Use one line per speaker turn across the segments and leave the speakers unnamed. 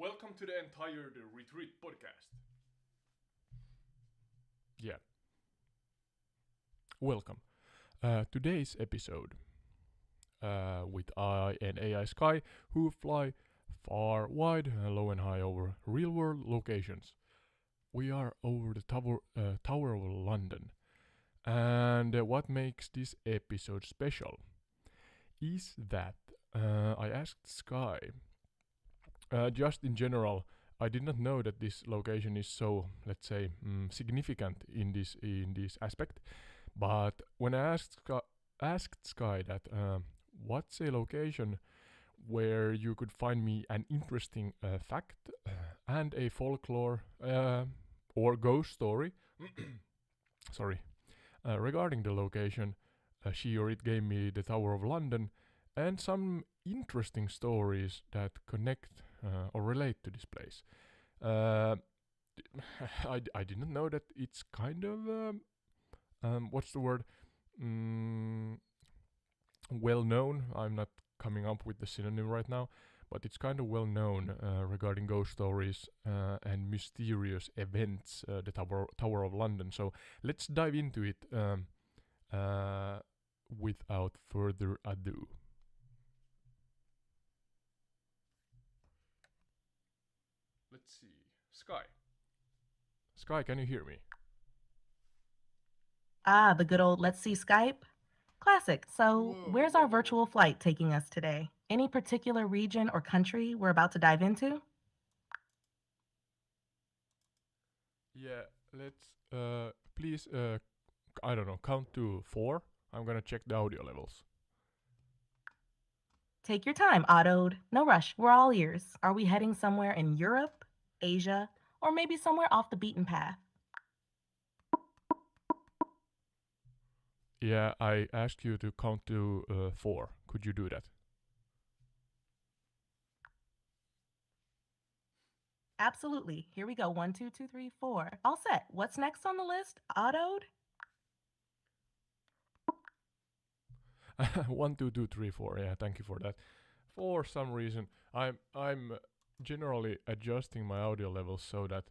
Welcome to the entire The Retreat podcast.
Yeah. Welcome. Today's episode with I and AI Sky, who fly far, wide, low, and high over real world locations. We are over the Tower of London. And what makes this episode special is that I asked Sky, just in general, I did not know that this location is so, let's say, significant in this aspect. But when I asked Sky that what's a location where you could find me an interesting fact and a folklore or ghost story, sorry, regarding the location, she or it gave me the Tower of London and some interesting stories that connect or relate to this place. Uh, I didn't know that it's kind of what's the word? Mm, well known. I'm not coming up with the synonym right now, but it's kind of well known regarding ghost stories and mysterious events. The Tower of London. So let's dive into it without further ado. Let's see. Sky. Sky, can you hear me?
Ah, the good old let's see Skype. Classic. So,
Whoa,
where's
whoa,
our
whoa.
virtual flight taking us today? Any particular region or country we're about to dive into?
Yeah, let's please I don't know, count to 4. I'm gonna check the audio levels.
Take your time, Ottoed. No rush. We're all ears. Are we heading somewhere in Europe, Asia, or maybe somewhere off the beaten path?
Yeah, I asked you to count to 4. Could you do that?
Absolutely. Here we go. One, two, two, three, four. All set. What's next on the list? Ottoed?
1, 2, 2, 3, 4. Yeah, thank you for that. For some reason, I'm generally adjusting my audio levels so that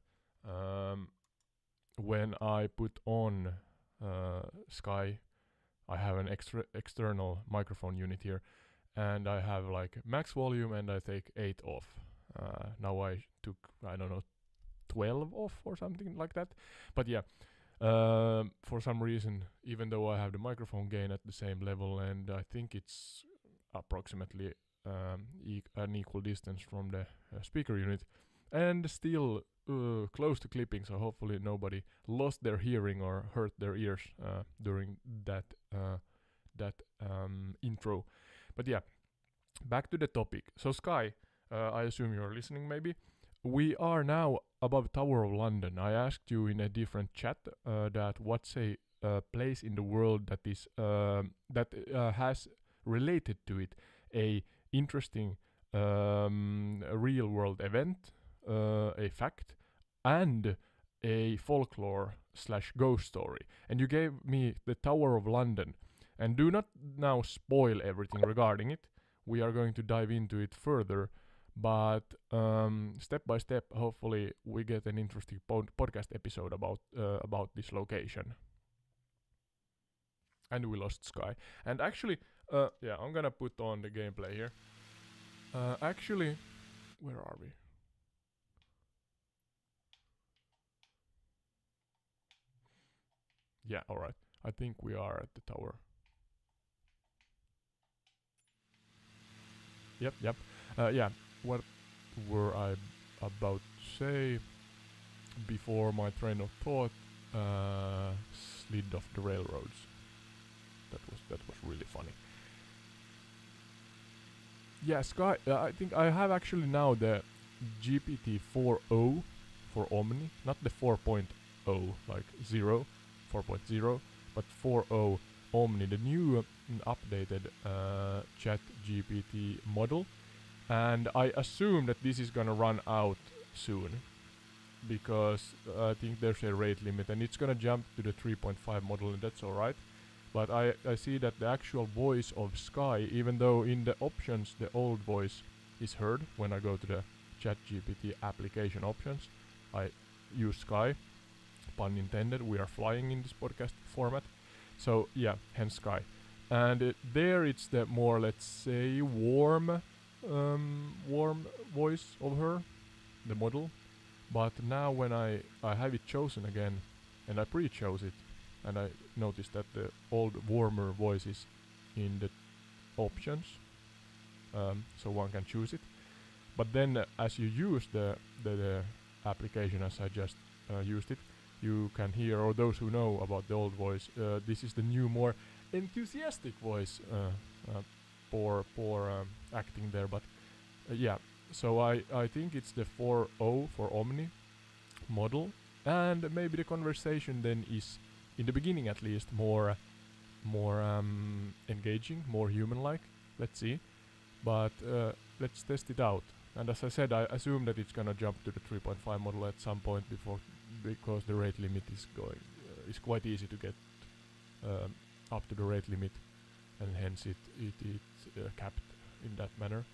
when I put on Sky, I have an external microphone unit here, and I have like max volume, and I take 8 off. Now I took, I don't know, 12 off or something like that. But yeah, for some reason, even though I have the microphone gain at the same level, and I think it's approximately an equal distance from the speaker unit, and still close to clipping, so hopefully nobody lost their hearing or hurt their ears during that intro. But yeah, back to the topic. So Sky, I assume you're listening maybe. We are now above Tower of London. I asked you in a different chat that what's a place in the world that is that has related to it a interesting a real world event, a fact, and a folklore slash ghost story. And you gave me the Tower of London. And do not now spoil everything regarding it. We are going to dive into it further, but step by step, hopefully, we get an interesting podcast episode about this location. And we lost Sky. And actually, yeah, I'm gonna put on the gameplay here. Actually, where are we? Yeah, all right. I think we are at the tower. Yep, yep. Yeah, what were I about to say before my train of thought slid off the railroads? That was really funny. Yeah, Sky. I think I have actually now the GPT 4.0 for Omni, not the 4.0 like 0, 4.0, but 4.0 Omni, the new updated Chatgpt model. And I assume that this is gonna run out soon because I think there's a rate limit and it's gonna jump to the 3.5 model, and that's alright. But I see that the actual voice of Sky, even though in the options the old voice is heard when I go to the ChatGPT application options, I use Sky. Pun intended. We are flying in this podcast format. So yeah, hence Sky. And there it's the more, let's say, warm voice of her, the model. But now when I have it chosen again, and I pre-chose it, and I noticed that the old warmer voice is in the options, so one can choose it. But then as you use the application as I just used it, you can hear, or those who know about the old voice, this is the new, more enthusiastic voice for acting there. But yeah, so I think it's the 4.0 for Omni model, and maybe the conversation then is, in the beginning at least, more engaging, more human-like. Let's see, but let's test it out. And as I said, I assume that it's gonna jump to the 3.5 model at some point because the rate limit is going. It's quite easy to get up to the rate limit, and hence it's capped in that manner.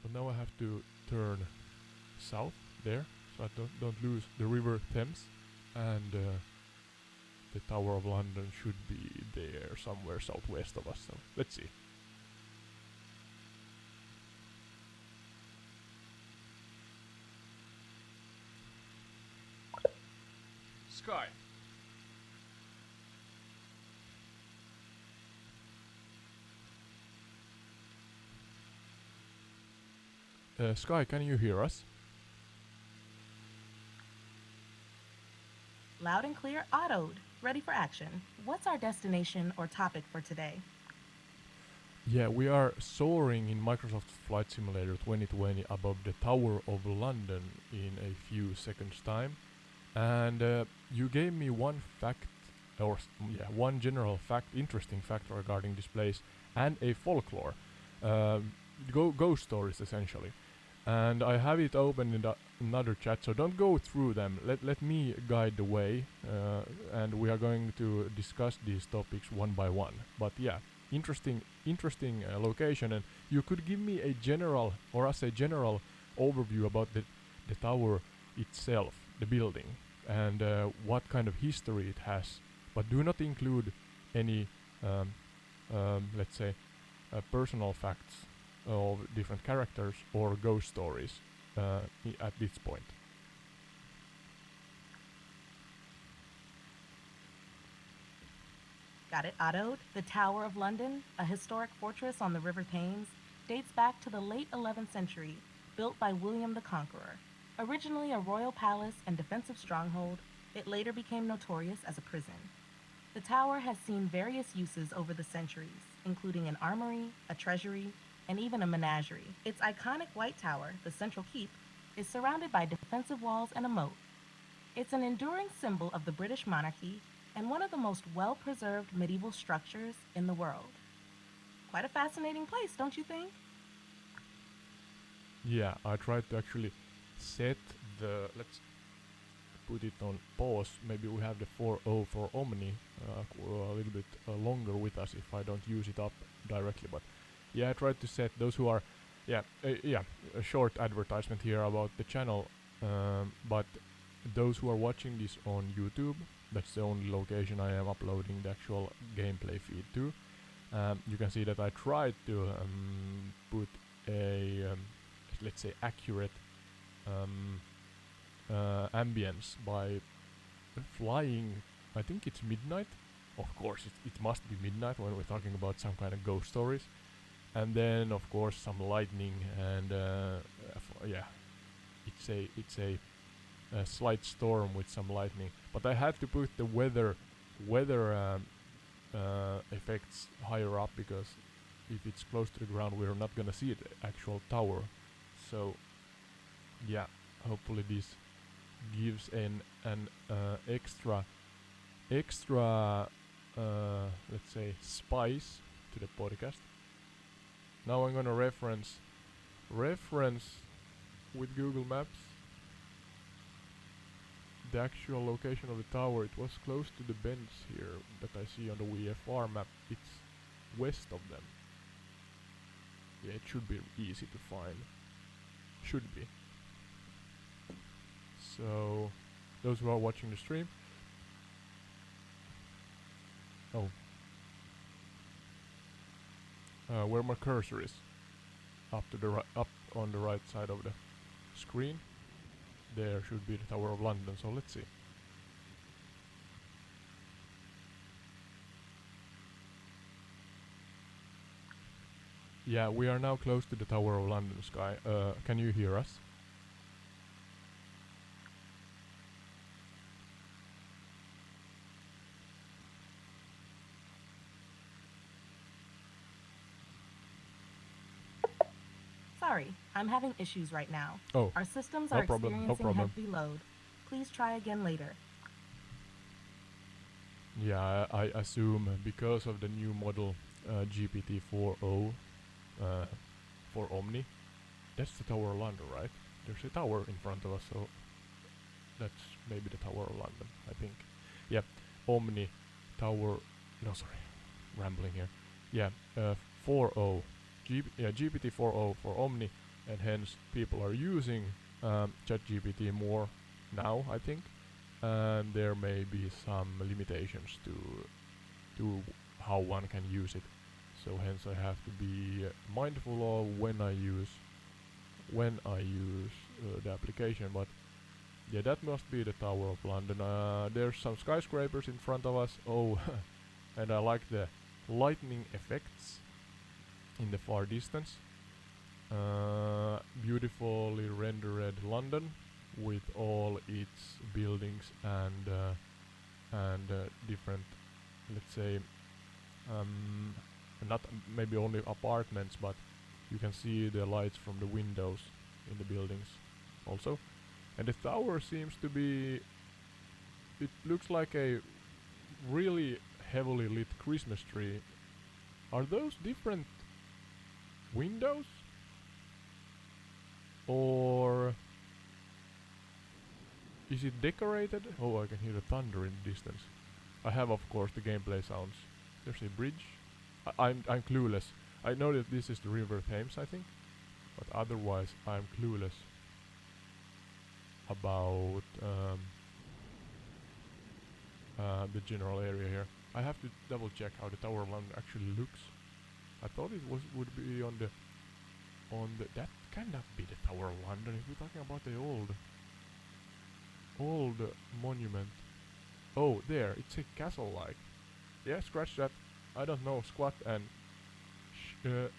But now I have to turn south there, so I don't lose the River Thames, and the Tower of London should be there somewhere southwest of us. So let's see.
Sky.
Sky, can you hear us?
Loud and clear, autoed. Ready for action. What's our destination or topic for today?
Yeah, we are soaring in Microsoft Flight Simulator 2020 above the Tower of London in a few seconds time. And you gave me one fact, one general fact, interesting fact regarding this place, and a folklore, ghost stories essentially. And I have it open in another chat, so don't go through them. Let me guide the way, and we are going to discuss these topics one by one. But yeah, interesting location, and you could give me a general overview about the tower itself, the building, and what kind of history it has. But do not include any, let's say, personal facts of different characters or ghost stories at this point.
Got it autoed. The Tower of London, a historic fortress on the River Thames, dates back to the late 11th century, built by William the Conqueror. Originally a royal palace and defensive stronghold, it later became notorious as a prison. The tower has seen various uses over the centuries, including an armory, a treasury, and even a menagerie. Its iconic white tower, the central keep, is surrounded by defensive walls and a moat. It's an enduring symbol of the British monarchy and one of the most well-preserved medieval structures in the world. Quite a fascinating place, don't you think?
Yeah, I tried to actually set let's put it on pause. Maybe we have the 4.0 for Omni a little bit longer with us if I don't use it up directly. But yeah, I tried to set those who are, a short advertisement here about the channel. But those who are watching this on YouTube, that's the only location I am uploading the actual gameplay feed to. You can see that I tried to put a, let's say, accurate ambience by flying. I think it's midnight. Of course, it must be midnight when we're talking about some kind of ghost stories. And then, of course, some lightning and it's a slight storm with some lightning. But I had to put the weather effects higher up, because if it's close to the ground, we're not gonna see the actual tower. So yeah, hopefully this gives an extra let's say spice to the podcast. Now I'm gonna reference with Google Maps the actual location of the tower. It was close to the bends here that I see on the VFR map. It's west of them. Yeah, it should be easy to find. Should be. So, those who are watching the stream. Oh. Where my cursor is. Up to the up on the right side of the screen. There should be the Tower of London, so let's see. Yeah, we are now close to the Tower of London, Sky. Can you hear us?
Sorry, I'm having issues right now.
Oh,
Our systems
no
are
problem, no
experiencing
problem.
heavy load. Please try again later.
Yeah, I assume because of the new model GPT 4.0 for Omni. That's the Tower of London, right? There's a tower in front of us, so that's maybe the Tower of London, I think. Yeah, Omni Tower. No, sorry, rambling here. Yeah, 4.0. GPT 4.0 for Omni, and hence people are using Chatgpt more now, I think. And there may be some limitations to how one can use it. So hence I have to be mindful of when I use the application. But yeah, that must be the Tower of London. There's some skyscrapers in front of us. Oh, and I like the lightning effects in the far distance. Beautifully rendered London with all its buildings and different, let's say, not maybe only apartments, but you can see the lights from the windows in the buildings also. And the tower seems to be, it looks like a really heavily lit Christmas tree. Are those different windows? Or is it decorated? Oh, I can hear the thunder in the distance. I have, of course, the gameplay sounds. There's a bridge. I'm clueless. I know that this is the River Thames, I think, but otherwise I'm clueless about the general area here. I have to double check how the Tower of London actually looks. I thought it would be on the that cannot be the Tower of London if we're talking about the old monument. Oh, there, it's a castle-like. Yeah, scratch that. I don't know squat and did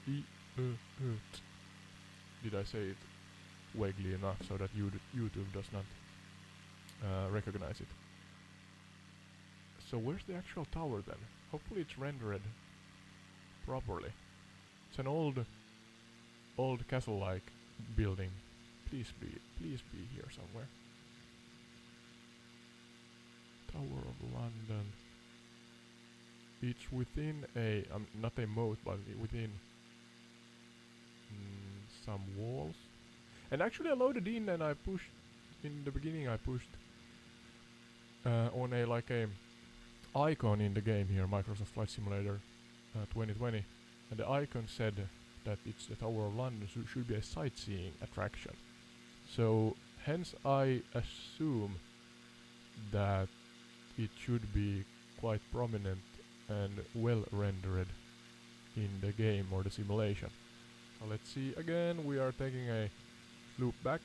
I say it vaguely enough so that YouTube does not recognize it? So where's the actual tower then? Hopefully it's rendered properly. It's an old castle-like building. Please be here somewhere. Tower of London. It's within a not a moat, but within some walls. And actually, I loaded in and I pushed. In the beginning, I pushed on a icon in the game here, Microsoft Flight Simulator 2020, and the icon said that it's the Tower of London, so it should be a sightseeing attraction. So hence I assume that it should be quite prominent and well rendered in the game or the simulation. So let's see again, we are taking a loop back.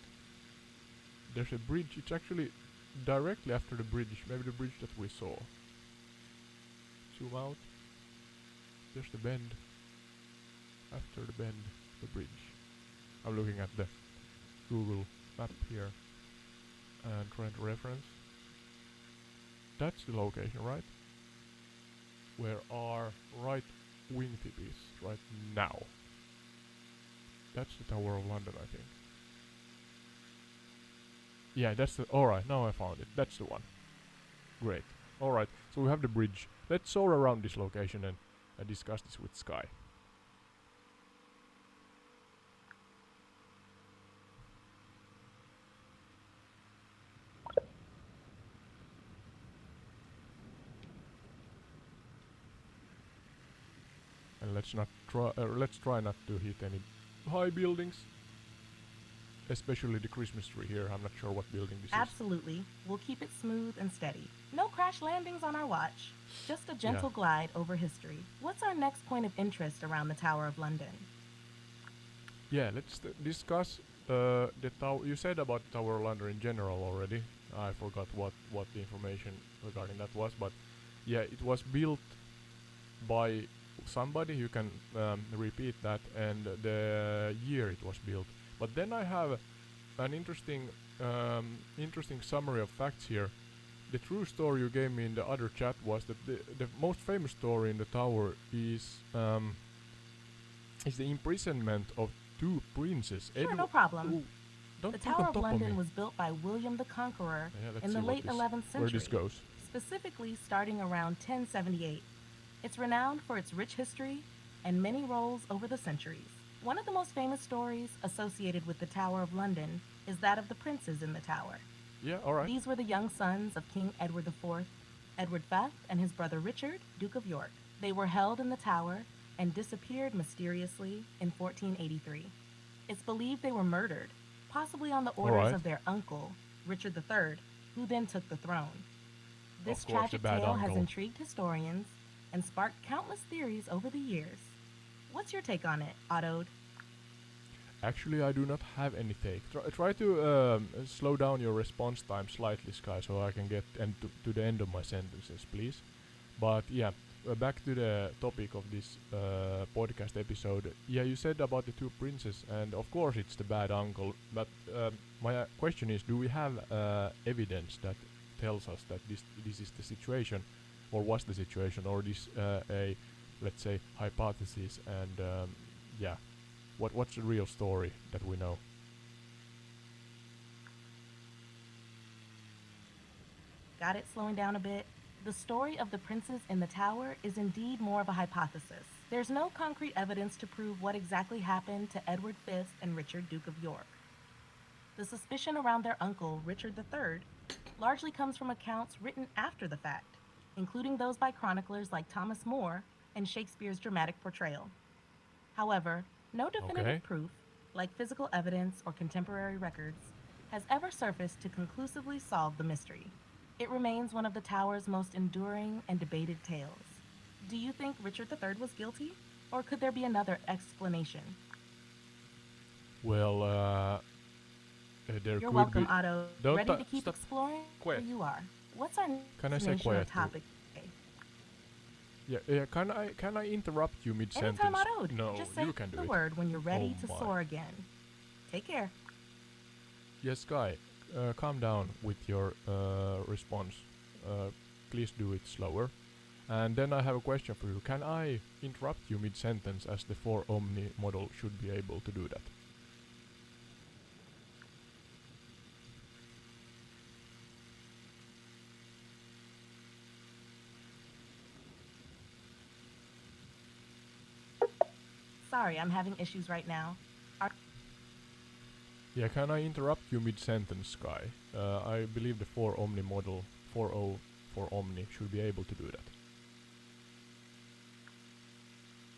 There's a bridge, it's actually directly after the bridge, maybe the bridge that we saw. Zoom out. There's the bend. After the bend, the bridge. I'm looking at the Google map here and trying to reference. That's the location, right? Where our right wingtip is right now. That's the Tower of London, I think. Yeah, that's the... Alright, now I found it. That's the one. Great. Alright, so we have the bridge. Let's soar around this location and discuss this with Sky. And let's try not to hit any high buildings. especially the Christmas tree here. I'm not sure what building this is.
Absolutely. We'll keep it smooth and steady. No crash landings on our watch. Just a gentle glide over history. What's our next point of interest around the Tower of London?
Yeah, let's discuss the tower. You said about the Tower of London in general already. I forgot what the information regarding that was, but yeah, it was built by somebody. You can repeat that and the year it was built. But then I have an interesting summary of facts here. The true story you gave me in the other chat was that the most famous story in the tower is the imprisonment of two princes.
Sure, no problem.
Don't
The
talk
Tower
on
of
top
London
me.
was built by William the Conqueror
let's
in
see
the
what
late
this-
11th century.
Where this goes.
Specifically starting around 1078. It's renowned for its rich history and many roles over the centuries. One of the most famous stories associated with the Tower of London is that of the princes in the tower.
Yeah, alright.
These were the young sons of King Edward IV, Edward V, and his brother Richard, Duke of York. They were held in the tower and disappeared mysteriously in 1483. It's believed they were murdered, possibly on the orders
Alright.
of their uncle, Richard III, who then took the throne. This
Of course, the
tragic
bad
tale has
uncle.
intrigued historians and sparked countless theories over the years. What's your take on it, Otto?
Actually, I do not have any take. Try to slow down your response time slightly, Sky, so I can get to the end of my sentences, please. But yeah, back to the topic of this podcast episode. Yeah, you said about the two princes, and of course it's the bad uncle. But my question is, do we have evidence that tells us that this is the situation, or was the situation, or this a, let's say, hypothesis? And yeah. What's the real story that we know?
Got it, slowing down a bit? The story of the princes in the tower is indeed more of a hypothesis. There's no concrete evidence to prove what exactly happened to Edward V and Richard, Duke of York. The suspicion around their uncle, Richard III, largely comes from accounts written after the fact, including those by chroniclers like Thomas More and Shakespeare's dramatic portrayal. However, no definitive proof, like physical evidence or contemporary records, has ever surfaced to conclusively solve the mystery. It remains one of the tower's most enduring and debated tales. Do you think Richard III was guilty, or could there be another explanation?
Well, there
You're
could
welcome,
be.
Otto.
Don't
Ready to keep
stop.
exploring?
Quiet.
Here you are. What's our
Can I say
national
quiet too?
topic today?
Yeah. Can I interrupt you mid sentence?
Anytime, Otto.
No,
Just say
you can do
the
it.
word when you're ready
Oh
to
my.
soar again. Take care.
Yes, Sky. Calm down with your response. Please do it slower. And then I have a question for you. Can I interrupt you mid sentence, as the 4 Omni model should be able to do that?
Sorry, I'm having issues right now.
Yeah, can I interrupt you mid-sentence, Sky? I believe the 4 Omni model, 4.0 for Omni, should be able to do that.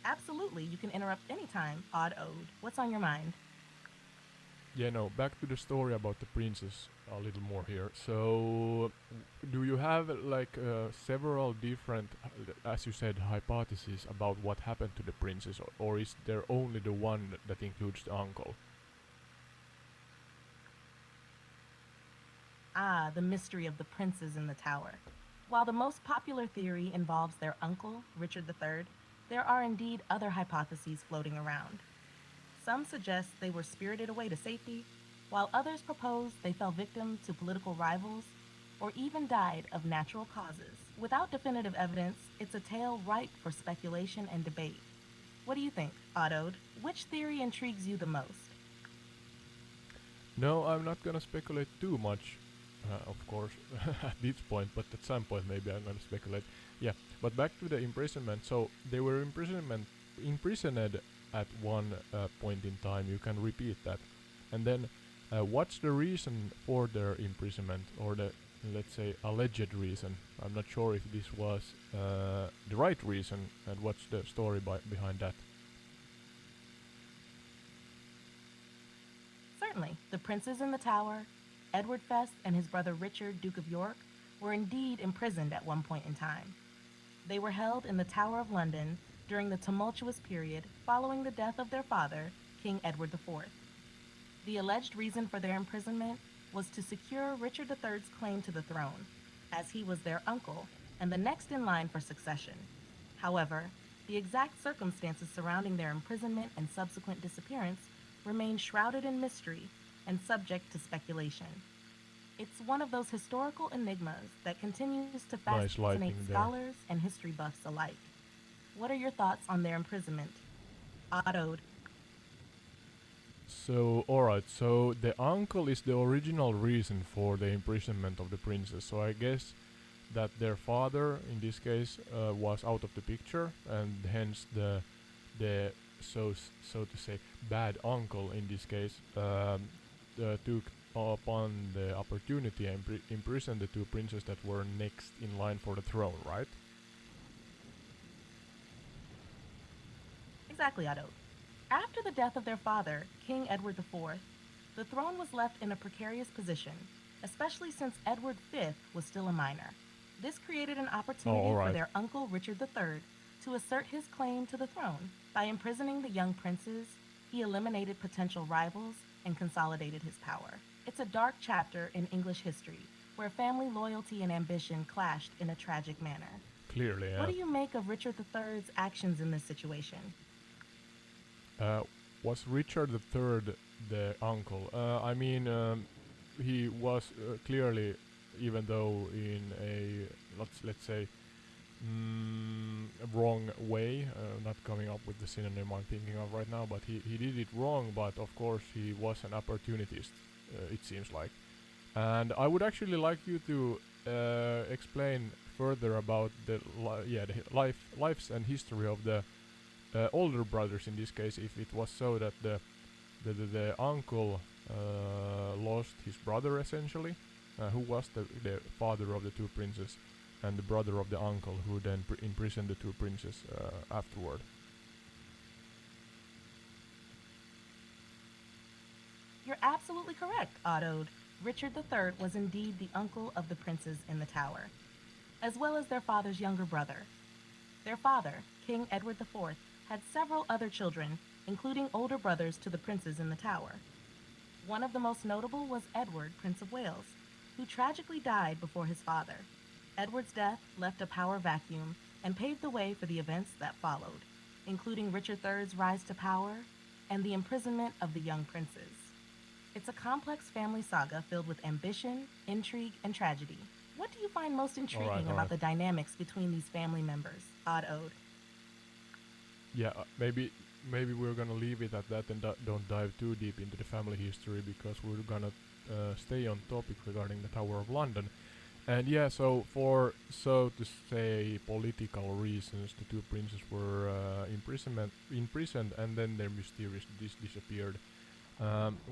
Absolutely, you can interrupt anytime, Odd Ode. What's on your mind?
Yeah, no, back to the story about the princess a little more here. So, do you have like several different, as you said, hypotheses about what happened to the princess, or is there only the one that includes the uncle?
Ah, the mystery of the princes in the tower. While the most popular theory involves their uncle, Richard III, there are indeed other hypotheses floating around. Some suggest they were spirited away to safety, while others propose they fell victim to political rivals or even died of natural causes. Without definitive evidence, it's a tale ripe for speculation and debate. What do you think, Otto? Which theory intrigues you the most?
No, I'm not gonna speculate too much, of course, at this point, but at some point maybe I'm gonna speculate. Yeah, but back to the imprisonment. So they were imprisoned at one point in time. You can repeat that. And then what's the reason for their imprisonment, or the, let's say, alleged reason? I'm not sure if this was the right reason, and what's the story behind that?
Certainly, the princes in the tower, Edward Fest and his brother Richard, Duke of York, were indeed imprisoned at one point in time. They were held in the Tower of London during the tumultuous period following the death of their father, King Edward IV. The alleged reason for their imprisonment was to secure Richard III's claim to the throne, as he was their uncle and the next in line for succession. However, the exact circumstances surrounding their imprisonment and subsequent disappearance remain shrouded in mystery and subject to speculation. It's one of those historical enigmas that continues to
Nice lighting
fascinate
there.
scholars and history buffs alike. What are your thoughts on their imprisonment? Otto?
So, alright, so the uncle is the original reason for the imprisonment of the princess. So I guess that their father, in this case, was out of the picture, and hence the so to say bad uncle in this case took upon the opportunity and imprisoned the two princes that were next in line for the throne, right?
Exactly, Otto. After the death of their father, King Edward IV, the throne was left in a precarious position, especially since Edward V was still a minor. This created an opportunity for
alright.
their uncle Richard III to assert his claim to the throne. By imprisoning the young princes, he eliminated potential rivals and consolidated his power. It's a dark chapter in English history where family loyalty and ambition clashed in a tragic manner.
Clearly,
What
yeah.
do you make of Richard III's actions in this situation?
Was Richard III the uncle? I mean, he was clearly, even though in a let's say wrong way, not coming up with the synonym I'm thinking of right now, but he did it wrong. But of course, he was an opportunist. It seems like, and I would actually like you to explain further about the lives and history of the older brothers in this case, if it was so that the uncle lost his brother essentially, who was the father of the two princes, and the brother of the uncle who then imprisoned the two princes afterward.
You're absolutely correct, Otto. Richard III was indeed the uncle of the princes in the tower, as well as their father's younger brother. Their father, King Edward IV, had several other children, including older brothers to the princes in the tower. One of the most notable was Edward, Prince of Wales, who tragically died before his father. Edward's death left a power vacuum and paved the way for the events that followed, including Richard III's rise to power and the imprisonment of the young princes. It's a complex family saga filled with ambition, intrigue, and tragedy. What do you find most intriguing about the dynamics between these family members, Odd-Ode?
Yeah, maybe we're gonna leave it at that and don't dive too deep into the family history, because we're gonna stay on topic regarding the Tower of London. And yeah, so for so to say political reasons, the two princes were imprisoned, and then their mysteriously disappeared.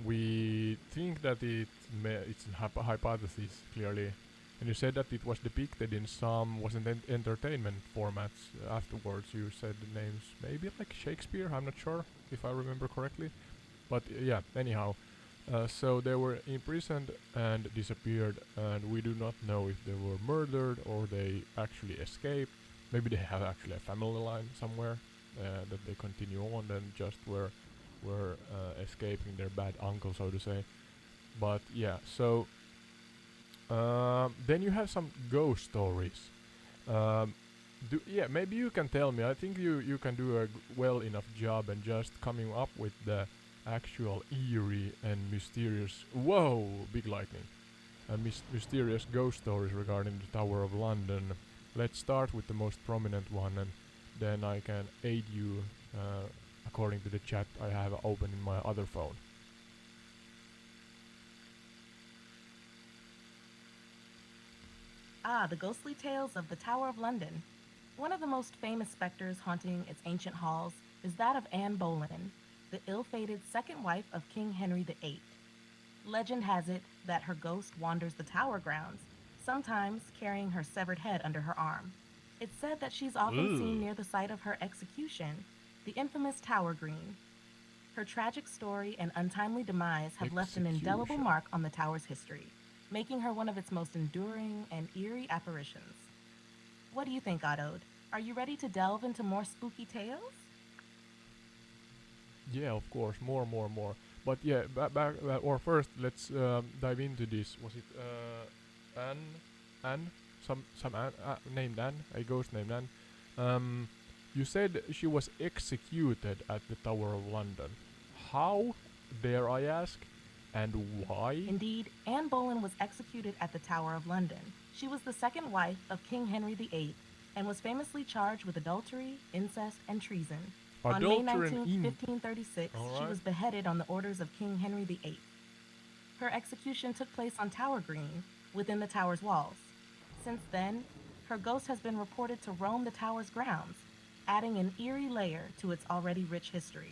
We think that it's a hypothesis clearly, and you said that it was depicted in some wasn't entertainment formats afterwards. You said the names maybe like Shakespeare. I'm not sure if I remember correctly, but yeah. Anyhow. So they were imprisoned and disappeared, and we do not know if they were murdered or they actually escaped. Maybe they have actually a family line somewhere that they continue on and just were escaping their bad uncle, so to say. But yeah, so then you have some ghost stories. Maybe you can tell me. I think you can do a well enough job and just coming up with the actual eerie and mysterious, whoa, big lightning, mysterious ghost stories regarding the Tower of London. Let's start with the most prominent one, and then I can aid you according to the chat I have open in my other phone.
Ah, the ghostly tales of the Tower of London. One of the most famous specters haunting its ancient halls is that of Anne Boleyn, the ill-fated second wife of King Henry VIII. Legend has it that her ghost wanders the tower grounds, sometimes carrying her severed head under her arm. It's said that she's often seen near the site of her execution, the infamous Tower Green. Her tragic story and untimely demise have left an indelible
Execution.
mark on the tower's history, making her one of its most enduring and eerie apparitions. What do you think, Otto? Are you ready to delve into more spooky tales?
Yeah, of course, more. But yeah, back or first, let's dive into this. Was it Anne? Some Anne, named Anne, a ghost named Anne. Um, you said she was executed at the Tower of London. How, dare I ask, and why?
Indeed, Anne Boleyn was executed at the Tower of London. She was the second wife of King Henry VIII and was famously charged with adultery, incest, and treason. On May
Adultery
19,
and
1536, she
Alright.
was beheaded on the orders of King Henry VIII. Her execution took place on Tower Green, within the tower's walls. Since then, her ghost has been reported to roam the tower's grounds, adding an eerie layer to its already rich history.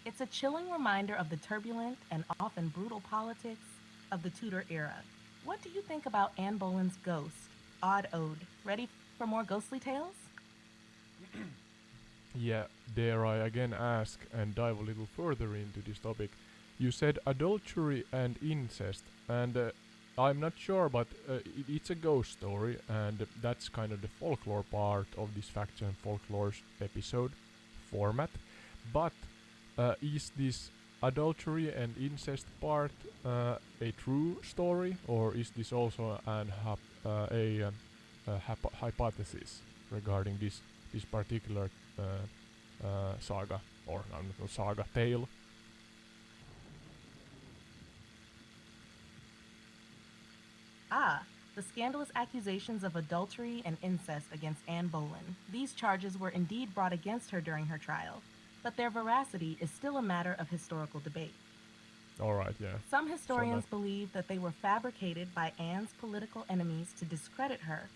It's a chilling reminder of the turbulent and often brutal politics of the Tudor era. What do you think about Anne Boleyn's ghost, Odd Ode? Ready for more ghostly tales?
Yeah, dare I again ask and dive a little further into this topic? You said adultery and incest, and I'm not sure, but it's a ghost story, and that's kind of the folklore part of this Facts and Folklore episode format. But is this adultery and incest part a true story, or is this also a hypothesis regarding this particular saga, or no, saga tale?
Ah, the scandalous accusations of adultery and incest against Anne Boleyn. These charges were indeed brought against her during her trial, but their veracity is still a matter of historical debate.
Alright, yeah.
Some historians believe that they were fabricated by Anne's political enemies to discredit her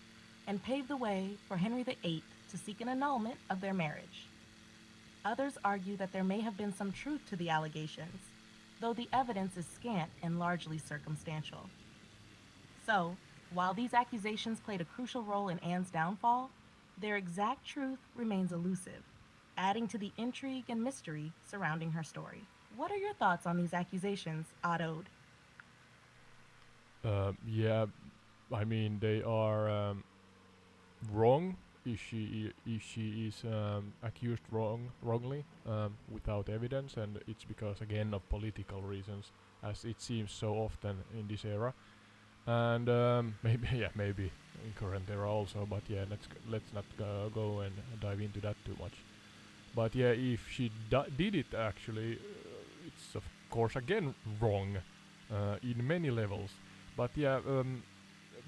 and pave the way for Henry VIII to seek an annulment of their marriage. Others argue that there may have been some truth to the allegations, though the evidence is scant and largely circumstantial. So, while these accusations played a crucial role in Anne's downfall, their exact truth remains elusive, adding to the intrigue and mystery surrounding her story. What are your thoughts on these accusations, Odd?
Yeah, I mean they are wrong. If she is accused wrongly without evidence, and it's because again of political reasons, as it seems so often in this era, and maybe in current era also. But yeah, let's not go and dive into that too much. But yeah, if she did it actually, it's of course again wrong in many levels. But yeah,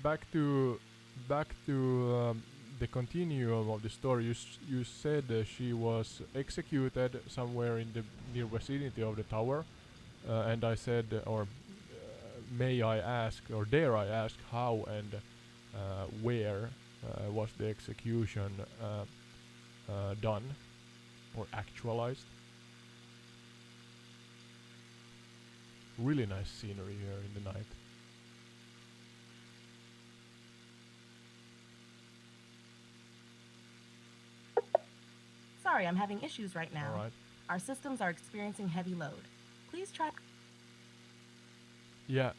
back to the continuum of the story. You said she was executed somewhere in the near vicinity of the tower, and I said, or may I ask, or dare I ask, how and where was the execution done or actualized? Really nice scenery here in the night.
Sorry, I'm having issues right now.
Alright.
Our systems are experiencing heavy load. Please try.
Yeah,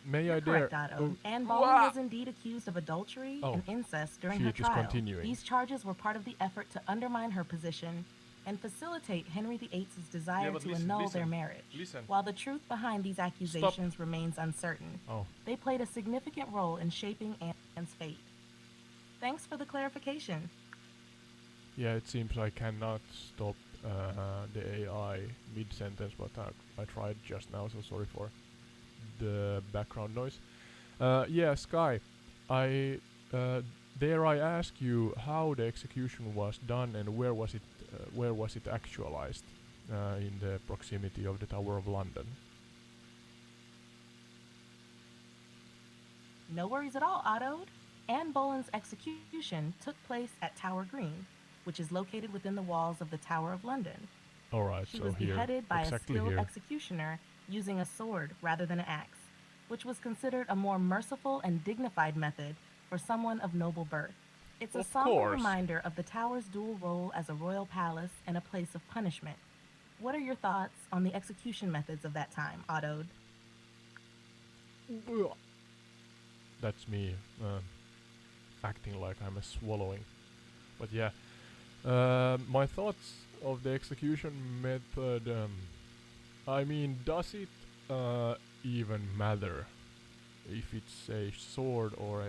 may
You're
I dare?
correct, Otto.
Oh,
Anne Boleyn was indeed accused of adultery
Oh,
and incest during
she
her
is just
trial.
continuing.
These charges were part of the effort to undermine her position and facilitate Henry VIII's desire
but
to
listen,
annul their
listen,
marriage.
listen.
While the truth behind these accusations remains uncertain,
Oh,
they played a significant role in shaping Anne's fate. Thanks for the clarification.
yeah, it seems I cannot stop the AI mid-sentence, but I tried just now, so sorry for the background noise. Yeah, Sky, I dare I ask you how the execution was done and where was it actualized in the proximity of the Tower of London?
No worries at all, Otto. Anne Boleyn's execution took place at Tower Green, which is located within the walls of the Tower of London.
Alright,
She
so
was
here,
beheaded by
exactly
a skilled
here.
executioner using a sword rather than an axe, which was considered a more merciful and dignified method for someone of noble birth. It's a
Of
somber
course.
reminder of the tower's dual role as a royal palace and a place of punishment. What are your thoughts on the execution methods of that time, Otto?
Ugh. That's me acting like I'm swallowing. But yeah, my thoughts of the execution method. I mean, does it even matter if it's a sword or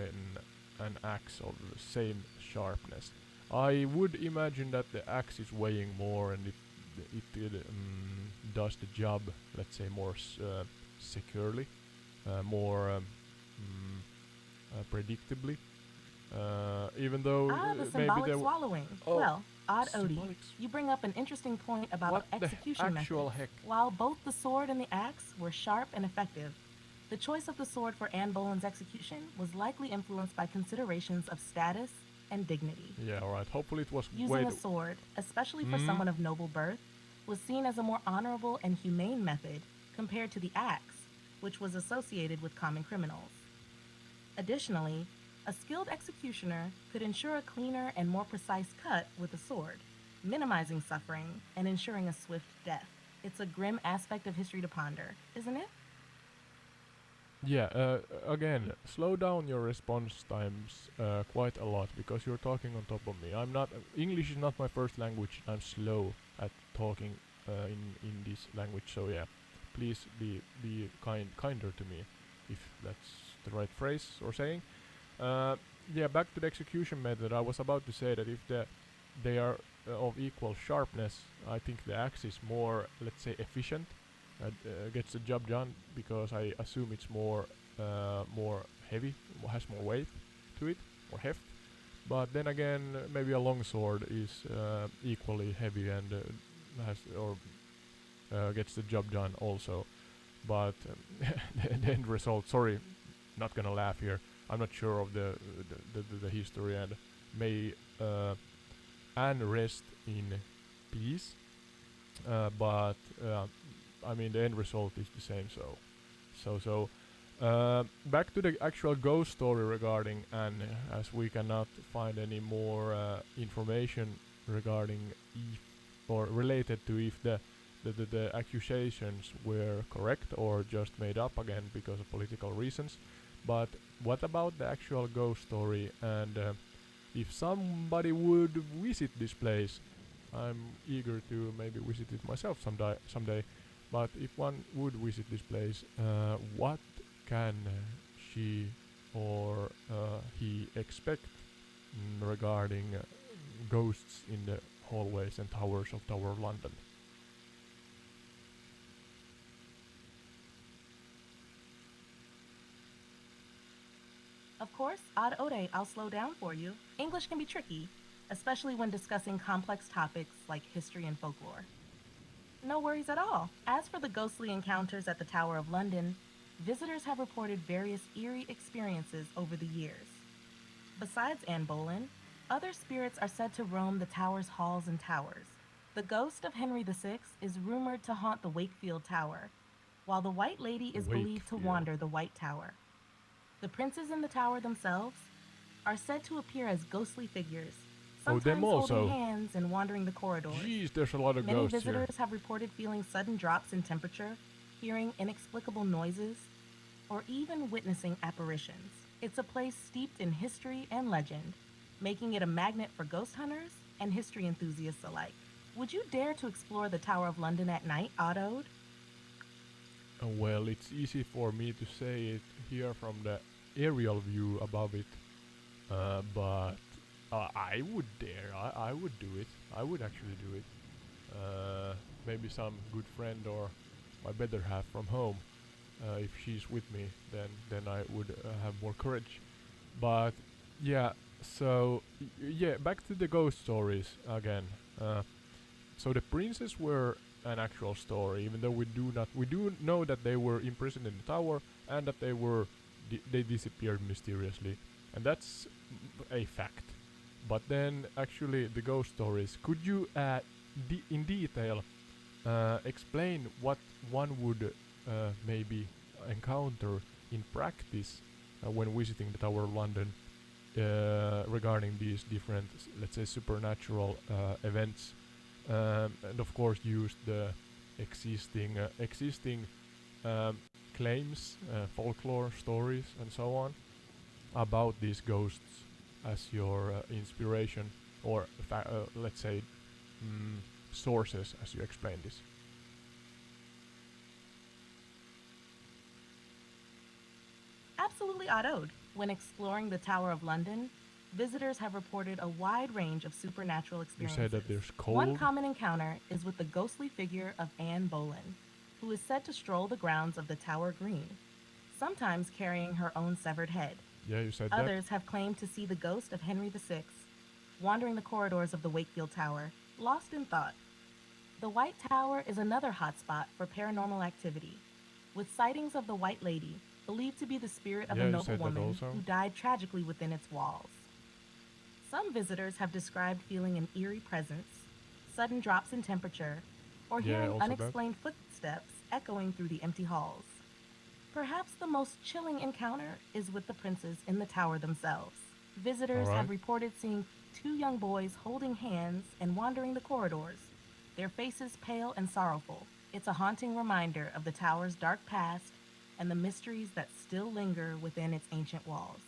an axe of the same sharpness? I would imagine that the axe is weighing more and it does the job, let's say, more securely, more predictably. Even though
Ah, the
maybe
symbolic
there.
swallowing.
Oh,
Well, odd Odie,
symbolic.
you bring up an interesting point about
What the
execution
actual
methods.
heck?
While both the sword and the axe were sharp and effective, the choice of the sword for Anne Boleyn's execution was likely influenced by considerations of status and dignity.
Yeah, alright. Hopefully it was
Using a sword, especially for
Hmm.
someone of noble birth, was seen as a more honorable and humane method compared to the axe, which was associated with common criminals. Additionally, a skilled executioner could ensure a cleaner and more precise cut with a sword, minimizing suffering and ensuring a swift death. It's a grim aspect of history to ponder, isn't it?
Yeah, again, slow down your response times quite a lot because you're talking on top of me. I'm not. English is not my first language. I'm slow at talking in this language. So yeah, please be kinder to me, if that's the right phrase or saying. Uh, yeah, back to the execution method. I was about to say that if they are of equal sharpness, I think the axe is more, let's say, efficient. Gets the job done because I assume it's more heavy, has more weight to it, more heft. But then again, maybe a long sword is equally heavy and has or gets the job done also. But the end result. Sorry, not gonna laugh here. I'm not sure of the history and may Anne rest in peace. But I mean the end result is the same. Back to the actual ghost story regarding Anne, as we cannot find any more information regarding if or related to if the accusations were correct or just made up again because of political reasons. But what about the actual ghost story? And if somebody would visit this place, I'm eager to maybe visit it myself someday. But if one would visit this place, what can she or he expect regarding ghosts in the hallways and towers of Tower of London?
Of course, Odd Ode, I'll slow down for you. English can be tricky, especially when discussing complex topics like history and folklore. No worries at all. As for the ghostly encounters at the Tower of London, visitors have reported various eerie experiences over the years. Besides Anne Boleyn, other spirits are said to roam the tower's halls and towers. The ghost of Henry VI is rumored to haunt the Wakefield Tower, while the White Lady is believed to
Wakefield.
wander the White Tower. The princes in the tower themselves are said to appear as ghostly figures,
Oh, them
sometimes holding
also.
hands and wandering the corridors.
Jeez, there's a lot of
Many
ghosts here.
visitors have reported feeling sudden drops in temperature, hearing inexplicable noises, or even witnessing apparitions. It's a place steeped in history and legend, making it a magnet for ghost hunters and history enthusiasts alike. Would you dare to explore the Tower of London at night, Otto?
Well, it's easy for me to say it here from the aerial view above it, but I would dare. I would do it. I would actually do it. Maybe some good friend or my better half from home. If she's with me, then I would have more courage. But yeah, so yeah, back to the ghost stories again. So the princes were an actual story, even though we do know that they were imprisoned in the tower and that they disappeared mysteriously, and that's a fact. But then actually the ghost stories, could you in detail explain what one would maybe encounter in practice when visiting the Tower of London regarding these different, let's say, supernatural events and of course used the existing um, claims, folklore stories, and so on about these ghosts as your inspiration, or let's say sources, as you explained this.
Absolutely odd-ode. When exploring the Tower of London, visitors have reported a wide range of supernatural
You
experiences.
said that there's
One
cold.
common encounter is with the ghostly figure of Anne Boleyn, who is said to stroll the grounds of the Tower Green, sometimes carrying her own severed head.
Yeah, you said that.
Others have claimed to see the ghost of Henry VI wandering the corridors of the Wakefield Tower, lost in thought. The White Tower is another hotspot for paranormal activity, with sightings of the White Lady, believed to be the spirit of
Yeah,
a
you
noble
said that
woman
also.
who died tragically within its walls. Some visitors have described feeling an eerie presence, sudden drops in temperature, or
Yeah,
hearing
also that.
unexplained footsteps echoing through the empty halls. Perhaps the most chilling encounter is with the princes in the tower themselves. Visitors
Alright.
have reported seeing two young boys holding hands and wandering the corridors, their faces pale and sorrowful. It's a haunting reminder of the tower's dark past and the mysteries that still linger within its ancient walls.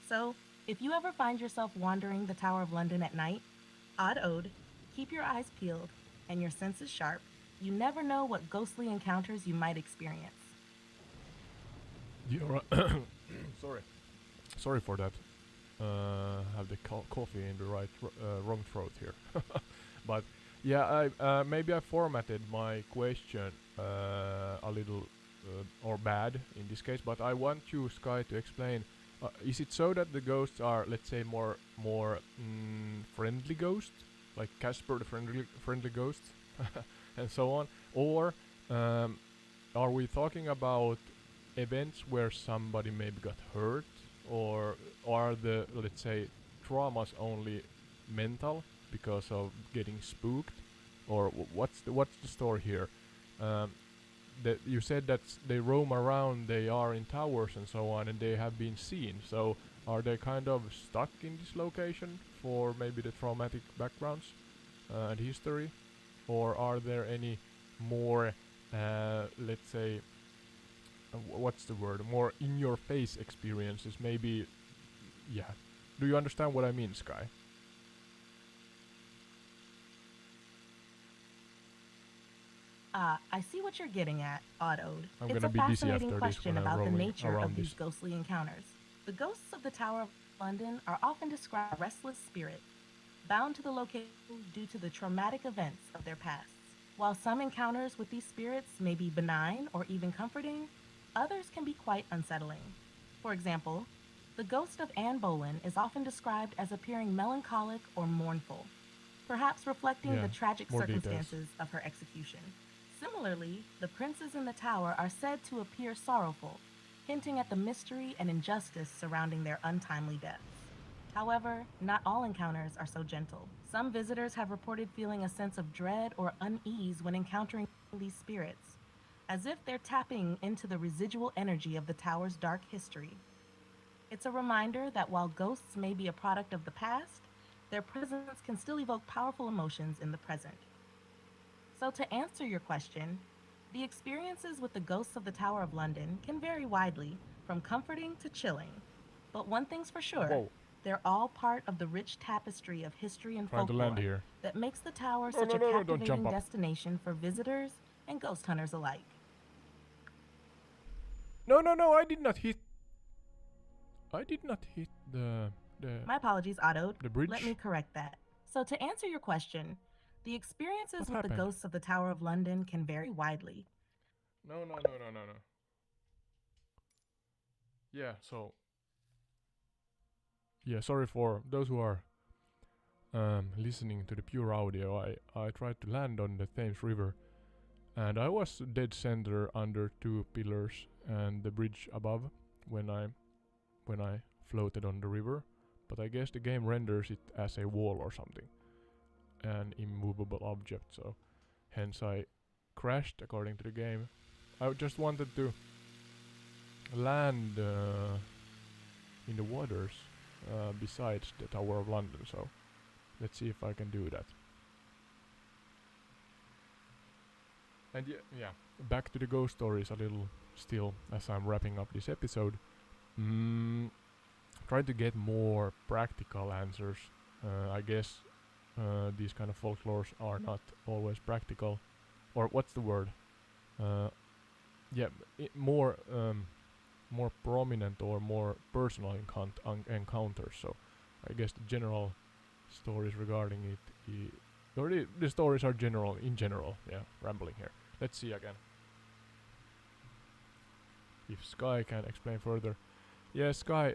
So, if you ever find yourself wandering the Tower of London at night, odd-ode, keep your eyes peeled and your senses sharp. You never know what ghostly encounters you might experience.
You're sorry for that. Have the coffee in the wrong throat here. But yeah, I maybe I formatted my question a little or bad in this case. But I want you, Sky, to explain. Is it so that the ghosts are, let's say, more friendly ghosts, like Casper the friendly ghost, and so on, or are we talking about events where somebody maybe got hurt, or are the, let's say, traumas only mental because of getting spooked, or what's the story here? That you said that they roam around, they are in towers and so on, and they have been seen. So are they kind of stuck in this location for maybe the traumatic backgrounds and history, or are there any more, let's say, what's the word? More in-your-face experiences, maybe. Yeah. Do you understand what I mean, Sky?
I see what you're getting at, odd-ode.
I'm
It's
gonna
a
be busy
fascinating
after this
question
when I'm
about the
roaming
nature
around
of these
this.
ghostly encounters. The ghosts of the Tower of London are often described as restless spirits, bound to the location due to the traumatic events of their pasts. While some encounters with these spirits may be benign or even comforting, others can be quite unsettling. For example, the ghost of Anne Boleyn is often described as appearing melancholic or mournful, perhaps reflecting
Yeah,
the tragic
more details.
circumstances of her execution. Similarly, the princes in the tower are said to appear sorrowful, hinting at the mystery and injustice surrounding their untimely deaths. However, not all encounters are so gentle. Some visitors have reported feeling a sense of dread or unease when encountering these spirits, as if they're tapping into the residual energy of the tower's dark history. It's a reminder that while ghosts may be a product of the past, their presence can still evoke powerful emotions in the present. So, to answer your question, the experiences with the ghosts of the Tower of London can vary widely, from comforting to chilling. But one thing's for sure,
Whoa.
they're all part of the rich tapestry of history and
Trying to land
folklore
here.
that makes the tower
No,
such
no,
a
no, no, don't jump
captivating
up.
destination for visitors and ghost hunters alike.
No, no, no, I did not hit the
My apologies, Otto.
the bridge.
Let me correct that. So, to answer your question, the experiences
What
with
happened?
the ghosts of the Tower of London can vary widely.
No. Yeah, so yeah, sorry for those who are listening to the pure audio. I tried to land on the Thames River, and I was dead center under two pillars and the bridge above when I floated on the river. But I guess the game renders it as a wall or something, an immovable object. So hence I crashed according to the game. I just wanted to land in the waters besides the Tower of London. So let's see if I can do that. And yeah, back to the ghost stories a little still as I'm wrapping up this episode. Trying to get more practical answers. I guess these kind of folklores are not always practical, or what's the word? Uh, yeah, more prominent or more personal encounters. So I guess the general stories regarding the stories are general in general. Yeah, rambling here. Let's see again. If Sky can explain further. Yeah, Sky,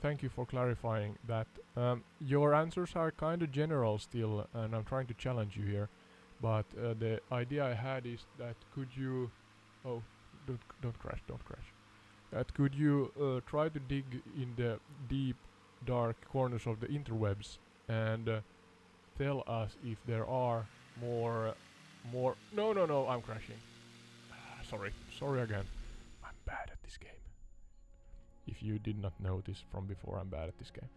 thank you for clarifying that. Your answers are kind of general still, and I'm trying to challenge you here. But the idea I had is that could you... Oh, don't crash, don't crash. That could you try to dig in the deep, dark corners of the interwebs and tell us if there are more... No, I'm crashing. Sorry again. I'm bad at this game. If you did not notice from before, I'm bad at this game.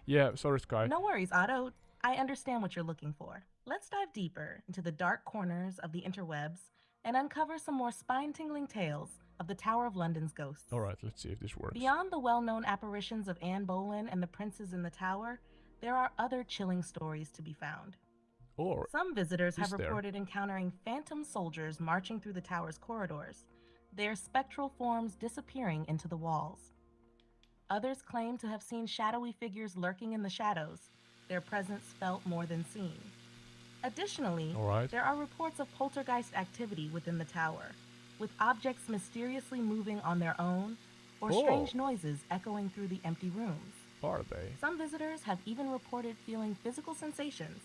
Yeah, sorry, Sky.
No worries, Otto. I understand what you're looking for. Let's dive deeper into the dark corners of the interwebs and uncover some more spine-tingling tales of the Tower of London's ghosts.
Alright, let's see if this works.
Beyond the well-known apparitions of Anne Boleyn and the princes in the tower, there are other chilling stories to be found.
Or
some visitors have
there?
reported encountering phantom soldiers marching through the tower's corridors, their spectral forms disappearing into the walls. Others claim to have seen shadowy figures lurking in the shadows, their presence felt more than seen. Additionally, there are reports of poltergeist activity within the tower, with objects mysteriously moving on their own or strange noises echoing through the empty rooms.
Are they?
Some visitors have even reported feeling physical sensations,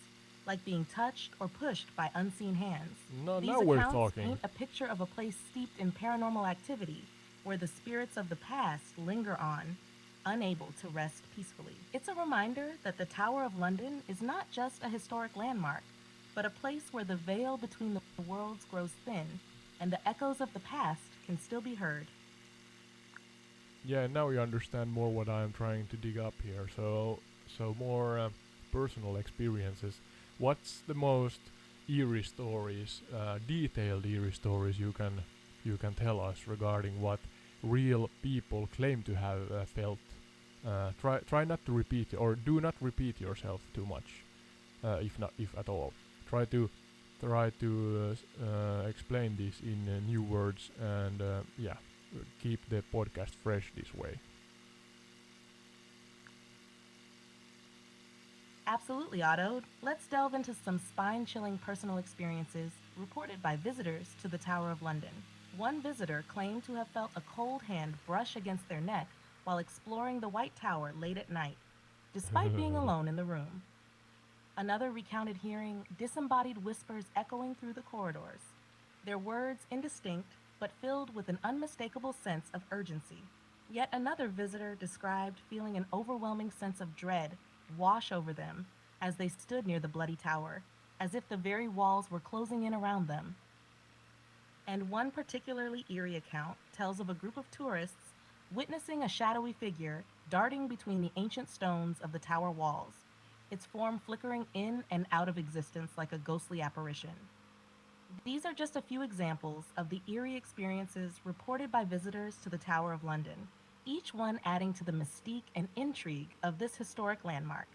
like being touched or pushed by unseen hands. These
now we're
accounts
talking.
paint a picture of a place steeped in paranormal activity, where the spirits of the past linger on, unable to rest peacefully. It's a reminder that the Tower of London is not just a historic landmark, but a place where the veil between the worlds grows thin, and the echoes of the past can still be heard.
Yeah, now you understand more what I'm trying to dig up here. So more personal experiences. What's the most eerie stories, detailed eerie stories you can tell us regarding what real people claim to have felt? Try not to repeat, or do not repeat yourself too much, if at all. Try to explain this in new words, and keep the podcast fresh this way.
Absolutely, Otto. Let's delve into some spine-chilling personal experiences reported by visitors to the Tower of London. One visitor claimed to have felt a cold hand brush against their neck while exploring the White Tower late at night, despite being alone in the room. Another recounted hearing disembodied whispers echoing through the corridors, their words indistinct but filled with an unmistakable sense of urgency. Yet another visitor described feeling an overwhelming sense of dread wash over them as they stood near the bloody tower, as if the very walls were closing in around them. And one particularly eerie account tells of a group of tourists witnessing a shadowy figure darting between the ancient stones of the tower walls, its form flickering in and out of existence like a ghostly apparition. These are just a few examples of the eerie experiences reported by visitors to the Tower of London, each one adding to the mystique and intrigue of this historic landmark.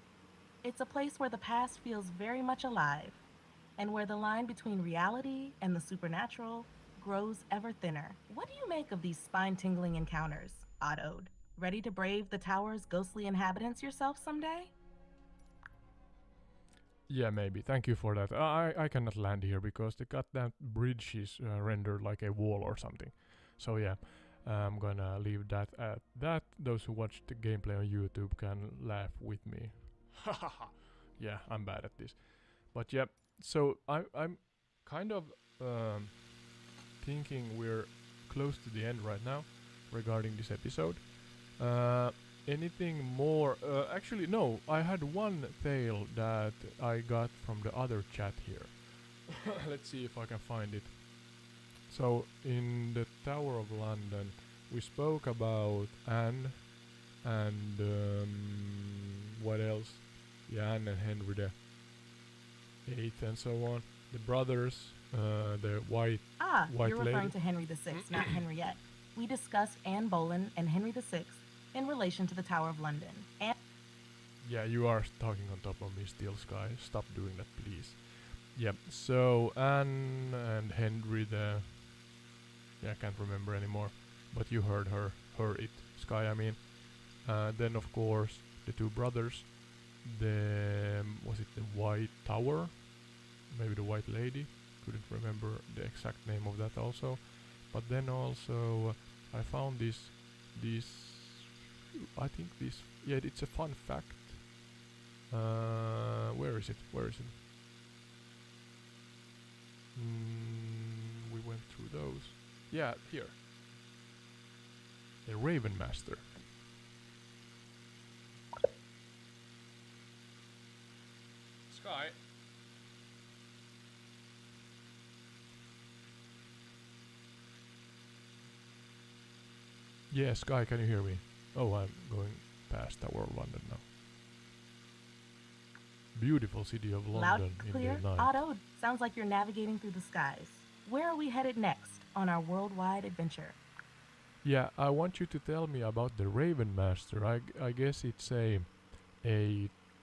It's a place where the past feels very much alive, and where the line between reality and the supernatural grows ever thinner. What do you make of these spine-tingling encounters, Otto? Ready to brave the tower's ghostly inhabitants yourself someday?
Yeah, maybe. Thank you for that. I cannot land here because the goddamn bridge is rendered like a wall or something. So yeah, I'm gonna leave that at that. Those who watch the gameplay on YouTube can laugh with me. Yeah, I'm bad at this. But yeah, so I'm kind of thinking we're close to the end right now regarding this episode. Anything more? Actually, no. I had one tale that I got from the other chat here. Let's see if I can find it. So, in the Tower of London, we spoke about Anne and what else? Yeah, Anne and Henry the VIII and so on. The brothers, The white
Ah,
white
you're
lady.
referring to Henry VI, not Henriette. We discussed Anne Boleyn and Henry VI in relation to the Tower of London. And
Yeah, you are talking on top of me still, Sky. Stop doing that, please. Yeah. So Anne and Henry the I can't remember anymore, but you heard it, Sky. I mean, then of course the two brothers. The was it the White Tower? Maybe the White Lady. Couldn't remember the exact name of that also. But then also I found this. I think this. Yeah, it's a fun fact. Where is it? Where is it? We went through those. Yeah, here. The Raven Master.
Sky.
Yeah, Sky, can you hear me? Oh, I'm going past Tower of London now. Beautiful city of
loud,
London in
clear,
the night.
Otto, sounds like you're navigating through the skies. Where are we headed next on our worldwide adventure?
Yeah, I want you to tell me about the Raven Master. I guess it's a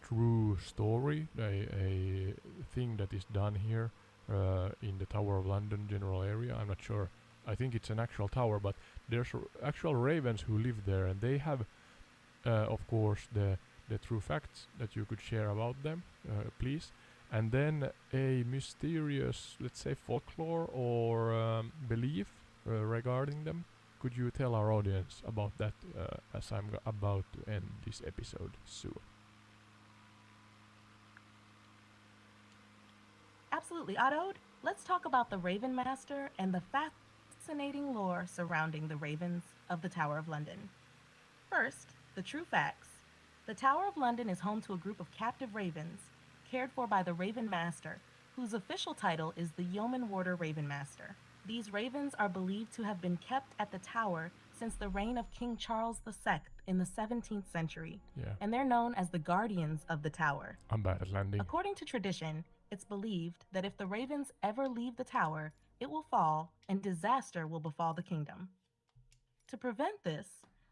true story, a thing that is done here in the Tower of London general area. I'm not sure. I think it's an actual tower, but there's actual ravens who live there, and they have, of course, the true facts that you could share about them, please. And then a mysterious, let's say, folklore or belief regarding them. Could you tell our audience about that as I'm about to end this episode soon?
Absolutely, Otto. Let's talk about the Raven Master and the fascinating lore surrounding the ravens of the Tower of London. First, the true facts. The Tower of London is home to a group of captive ravens, cared for by the Raven Master, whose official title is the Yeoman Warder Raven Master. These ravens are believed to have been kept at the tower since the reign of King Charles II in the 17th century,
Yeah,
and they're known as the guardians of the tower.
I'm bad at landing.
According to tradition, it's believed that if the ravens ever leave the tower, it will fall and disaster will befall the kingdom. To prevent this,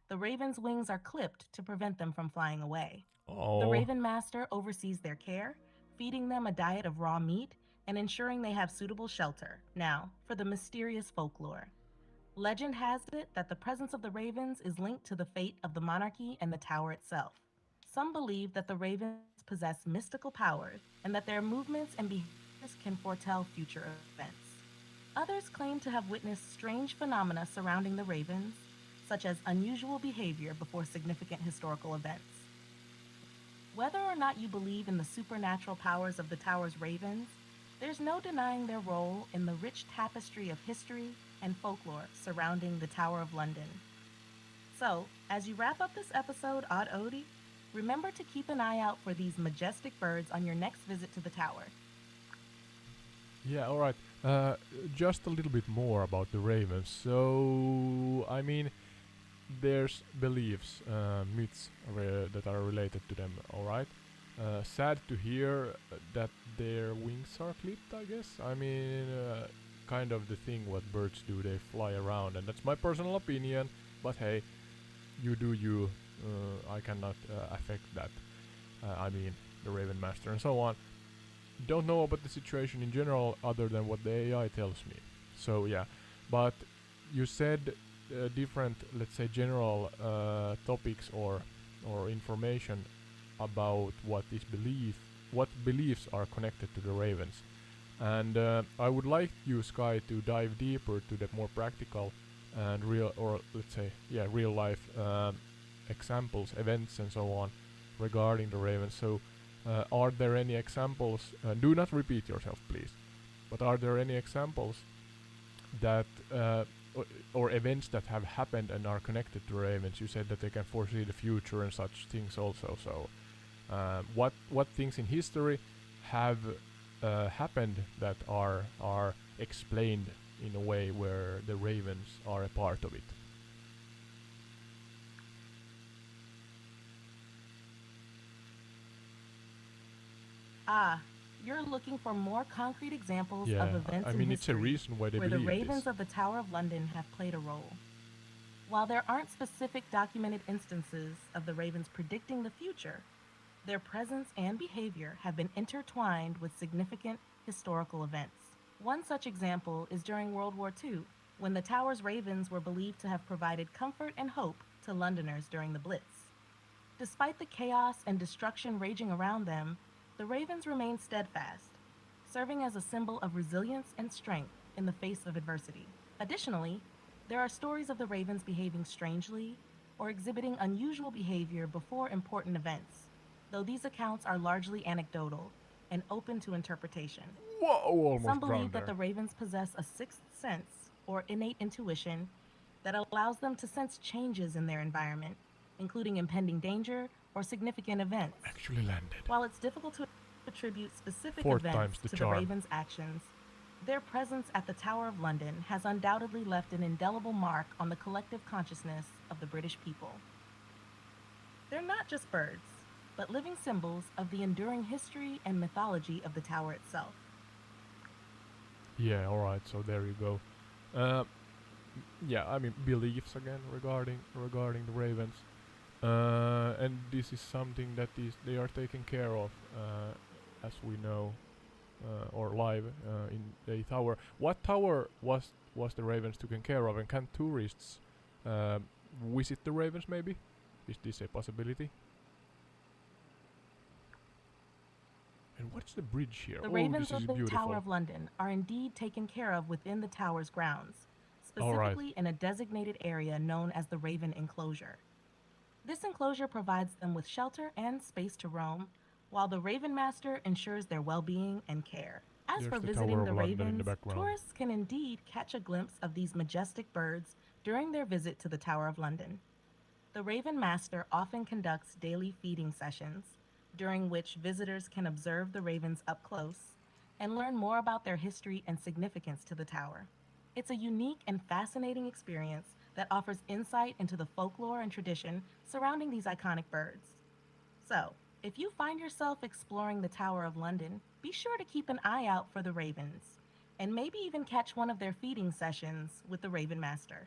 the raven's wings are clipped to prevent them from flying away. The
Oh,
Raven Master oversees their care, feeding them a diet of raw meat and ensuring they have suitable shelter. Now, for the mysterious folklore. Legend has it that the presence of the ravens is linked to the fate of the monarchy and the tower itself. Some believe that the ravens possess mystical powers and that their movements and behaviors can foretell future events. Others claim to have witnessed strange phenomena surrounding the ravens, such as unusual behavior before significant historical events. Whether or not you believe in the supernatural powers of the tower's ravens, there's no denying their role in the rich tapestry of history and folklore surrounding the Tower of London. So, as you wrap up this episode, Odd Odie, remember to keep an eye out for these majestic birds on your next visit to the tower.
yeah, alright. Just a little bit more about the ravens. So, I mean, there's beliefs, myths that are related to them, alright? Sad to hear that their wings are clipped, I guess. I mean, kind of the thing what birds do, they fly around, and that's my personal opinion, but hey, you do you. I cannot affect that. I mean, the Raven Master and so on. Don't know about the situation in general other than what the AI tells me. So yeah, but you said different, let's say, general topics or information about what beliefs are connected to the ravens. And I would like you, Sky, to dive deeper to the more practical and real, or let's say, yeah, real life examples, events, and so on regarding the ravens. So, are there any examples? Do not repeat yourself, please. But are there any examples that or events that have happened and are connected to ravens? You said that they can foresee the future and such things also. So, what things in history have happened that are explained in a way where the ravens are a part of it?
Ah, You're looking for more concrete examples of
Yeah,
events
I
in
mean, it's a
history
reason why they
where the
believe
ravens
this.
of the Tower of London have played a role. While there aren't specific documented instances of the ravens predicting the future, their presence and behavior have been intertwined with significant historical events. One such example is during World War II, when the tower's ravens were believed to have provided comfort and hope to Londoners during the Blitz. Despite the chaos and destruction raging around them, the ravens remained steadfast, serving as a symbol of resilience and strength in the face of adversity. Additionally, there are stories of the ravens behaving strangely or exhibiting unusual behavior before important events, though these accounts are largely anecdotal and open to interpretation.
Whoa,
Some
almost
believe
drowned
that
there.
the ravens possess a sixth sense or innate intuition that allows them to sense changes in their environment, including impending danger or significant events.
Actually landed.
While it's difficult to attribute specific
4
events
times the
to the
charm.
ravens' actions, their presence at the Tower of London has undoubtedly left an indelible mark on the collective consciousness of the British people. They're not just birds, but living symbols of the enduring history and mythology of the tower itself.
Yeah, alright, so there you go. Yeah, I mean, beliefs again regarding the ravens. And this is something that they are taken care of, as we know, or live in the tower. What tower was the ravens taken care of, and can tourists visit the ravens? Maybe is this a possibility? And what's the bridge here?
The
Oh,
ravens
this is
of the
beautiful.
Tower of London are indeed taken care of within the tower's grounds,
Alright.
specifically in a designated area known as the Raven Enclosure. This enclosure provides them with shelter and space to roam, while the Raven Master ensures their well-being and care. As
There's
for
the
visiting
Tower
the
of London in the
ravens,
background.
tourists can indeed catch a glimpse of these majestic birds during their visit to the Tower of London. The Raven Master often conducts daily feeding sessions, during which visitors can observe the ravens up close and learn more about their history and significance to the tower. It's a unique and fascinating experience that offers insight into the folklore and tradition surrounding these iconic birds. So, if you find yourself exploring the Tower of London, be sure to keep an eye out for the ravens, and maybe even catch one of their feeding sessions with the Raven Master.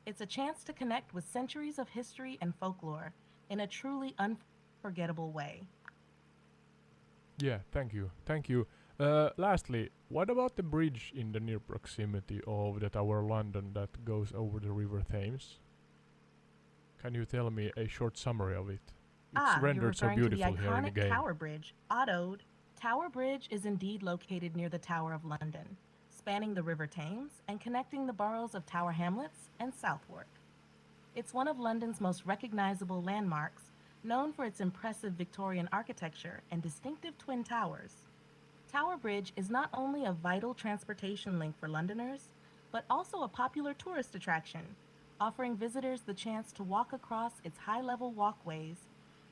It's a chance to connect with centuries of history and folklore in a truly unforgettable way.
Yeah, thank you. Lastly, what about the bridge in the near proximity of the Tower of London that goes over the River Thames? Can you tell me a short summary of it? It's
You're
rendered so
referring to the
beautiful here in the
iconic
game.
Tower Bridge, autoed. Tower Bridge is indeed located near the Tower of London, spanning the River Thames and connecting the boroughs of Tower Hamlets and Southwark. It's one of London's most recognizable landmarks, known for its impressive Victorian architecture and distinctive twin towers. Tower Bridge is not only a vital transportation link for Londoners, but also a popular tourist attraction, offering visitors the chance to walk across its high-level walkways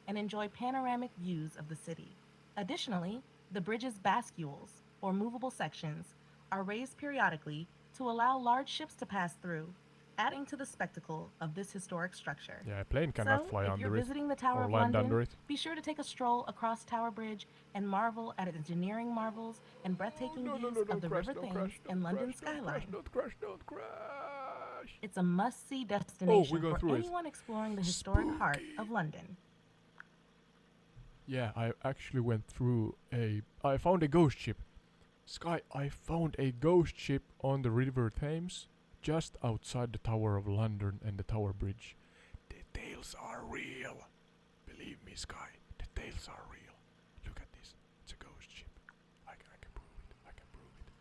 and enjoy panoramic views of the city. Additionally, the bridge's bascules, or movable sections, are raised periodically to allow large ships to pass through, adding to the spectacle of this historic structure.
Yeah, a plane cannot
So,
fly
if you're
under it
visiting the Tower
or
of
land under
London,
it.
be sure to take a stroll across Tower Bridge and marvel at its engineering marvels and breathtaking views of the River Thames and London skyline.
Don't crash.
It's a must-see
Oh,
destination
we go
for
through it.
anyone exploring the historic heart
Spooky.
of London.
Yeah, I actually went through I found a ghost ship. Sky, I found a ghost ship on the River Thames, just outside the Tower of London and the Tower Bridge. The tales are real. Believe me, Sky, the tales are real. Look at this. It's a ghost ship. I can prove it. I can prove it.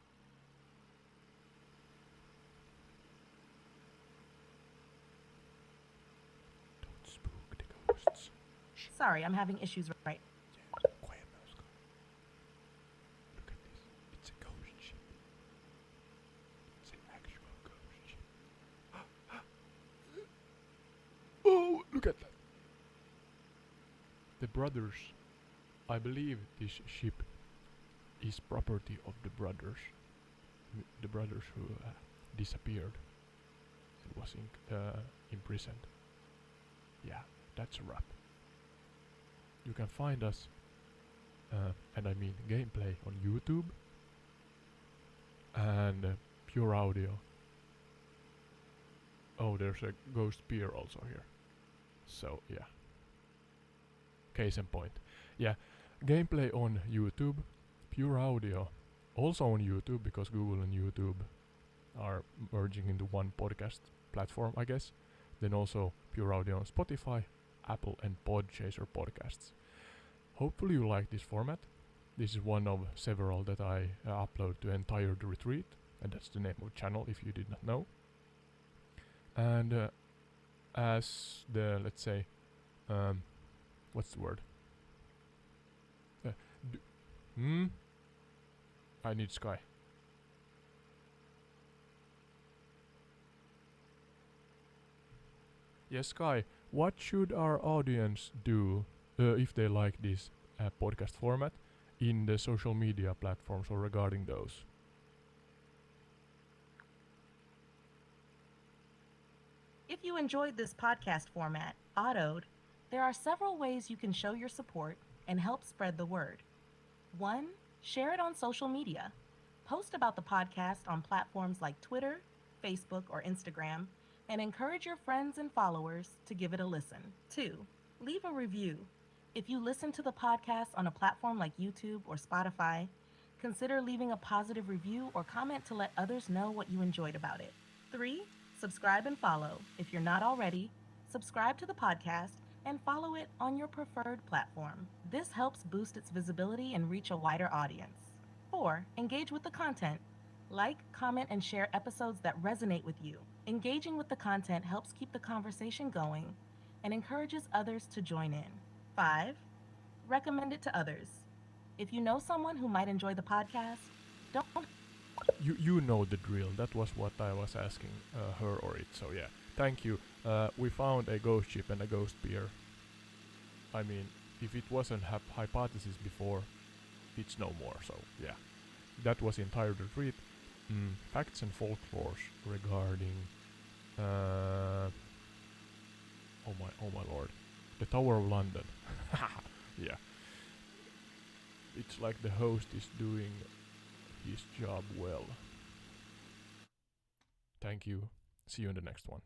Don't spook the ghosts.
Sorry, I'm having issues right.
Yeah, quiet now, Sky. Look at this. It's a ghost ship. It's an actual ghost ship. Oh, look at that. The brothers. I believe this ship is property of the brothers. The brothers who disappeared and was imprisoned. Yeah, that's a wrap. You can find us and I mean gameplay on YouTube, and pure audio. Oh, there's a ghost beer also here. So yeah. Case in point. Yeah, gameplay on YouTube, pure audio, also on YouTube because Google and YouTube are merging into one podcast platform, I guess. Then also pure audio on Spotify, Apple, and Podchaser podcasts. Hopefully you like this format. This is one of several that I upload to Entire Retreat, and that's the name of the channel if you did not know. And as the, let's say, what's the word? I need Sky. Yes, Sky, what should our audience do if they like this podcast format in the social media platforms or regarding those?
If you enjoyed this podcast format, Autoed, there are several ways you can show your support and help spread the word. 1. Share it on social media. Post about the podcast on platforms like Twitter, Facebook, or Instagram, and encourage your friends and followers to give it a listen. 2. Leave a review. If you listen to the podcast on a platform like YouTube or Spotify, consider leaving a positive review or comment to let others know what you enjoyed about it. 3. Subscribe and follow. If you're not already, subscribe to the podcast and follow it on your preferred platform. This helps boost its visibility and reach a wider audience. 4. Engage with the content. Like, comment, and share episodes that resonate with you. Engaging with the content helps keep the conversation going and encourages others to join in. 5. Recommend it to others. If you know someone who might enjoy the podcast, don't...
You know the drill. That was what I was asking her or it. So yeah, thank you. We found a ghost ship and a ghost beer. I mean, if it wasn't hypothesis before, it's no more. So yeah, that was entire retreat. Facts and folklores regarding. Oh my lord, the Tower of London. Yeah, it's like the host is doing his job well. Thank you. See you in the next one.